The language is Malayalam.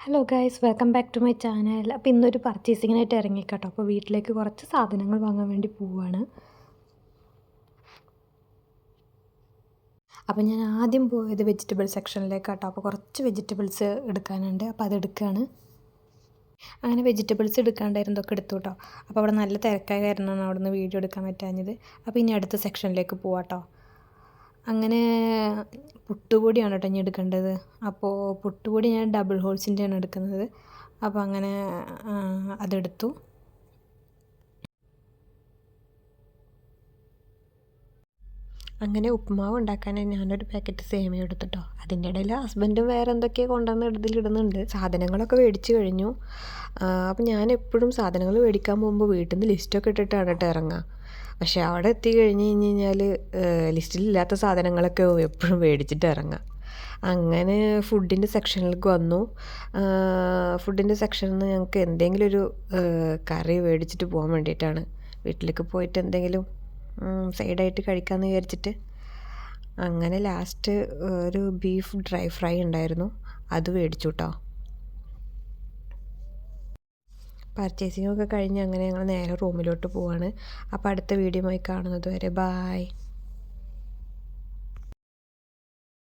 Hello guys, welcome back to my channel. അപ്പോൾ ഇന്നൊരു പർച്ചേസിങ്ങിനായിട്ട് ഇറങ്ങിക്കട്ടോ. അപ്പോൾ വീട്ടിലേക്ക് കുറച്ച് സാധനങ്ങൾ വാങ്ങാൻ വേണ്ടി പോവുകയാണ്. അപ്പോൾ ഞാൻ ആദ്യം പോയത് വെജിറ്റബിൾ സെക്ഷനിലേക്കാട്ടോ. അപ്പോൾ കുറച്ച് വെജിറ്റബിൾസ് എടുക്കാനുണ്ട്, അപ്പോൾ അതെടുക്കുകയാണ്. അങ്ങനെ വെജിറ്റബിൾസ് എടുക്കാണ്ടായിരുന്നതൊക്കെ എടുത്തു കേട്ടോ. അപ്പോൾ അവിടെ നല്ല തിരക്കായ കാരണമാണ് അവിടെ നിന്ന് വീഡിയോ എടുക്കാൻ പറ്റാഞ്ഞത്. അപ്പോൾ ഇനി അടുത്ത സെക്ഷനിലേക്ക് പോവാട്ടോ. അങ്ങനെ പുട്ടുപൊടിയാണ് കേട്ടോ ഇനി എടുക്കേണ്ടത്. അപ്പോൾ പുട്ടുപൊടി ഞാൻ ഡബിൾ ഹോൾസിൻ്റെയാണ് എടുക്കുന്നത്. അപ്പോൾ അങ്ങനെ അതെടുത്തു. അങ്ങനെ ഉപ്പുമാവ് ഉണ്ടാക്കാനായി ഞാനൊരു പാക്കറ്റ് സേമിയ എടുത്തിട്ടോ. അതിൻ്റെ ഇടയിൽ ഹസ്ബൻഡും വേറെ എന്തൊക്കെയോ കൊണ്ടുവന്ന് ഇതിലിടുന്നുണ്ട്. സാധനങ്ങളൊക്കെ മേടിച്ച് കഴിഞ്ഞു. അപ്പോൾ ഞാൻ എപ്പോഴും സാധനങ്ങൾ മേടിക്കാൻ പോകുമ്പോൾ വീട്ടിൽ നിന്ന് ലിസ്റ്റൊക്കെ ഇട്ടിട്ടാണ് കേട്ടോ ഇറങ്ങുക. പക്ഷേ അവിടെ എത്തി കഴിഞ്ഞ് കഴിഞ്ഞാൽ ലിസ്റ്റിലില്ലാത്ത സാധനങ്ങളൊക്കെ എപ്പോഴും മേടിച്ചിട്ട് ഇറങ്ങുക. അങ്ങനെ ഫുഡിൻ്റെ സെക്ഷനിലേക്ക് വന്നു. ഫുഡിൻ്റെ സെക്ഷനിൽ നിന്ന് ഞങ്ങൾക്ക് എന്തെങ്കിലും ഒരു കറി മേടിച്ചിട്ട് പോകാൻ വേണ്ടിയിട്ടാണ്. വീട്ടിലേക്ക് പോയിട്ട് എന്തെങ്കിലും സൈഡായിട്ട് കഴിക്കാമെന്ന് വിചാരിച്ചിട്ട്. അങ്ങനെ ലാസ്റ്റ് ഒരു ബീഫ് ഡ്രൈ ഫ്രൈ ഉണ്ടായിരുന്നു, അത് മേടിച്ചു കേട്ടോ. പർച്ചേസിങ്ങൊക്കെ കഴിഞ്ഞ് അങ്ങനെ ഞങ്ങൾ നേരെ റൂമിലോട്ട് പോവാണ്. അപ്പോൾ അടുത്ത വീഡിയോയുമായി കാണുന്നത് വരെ ബായ്.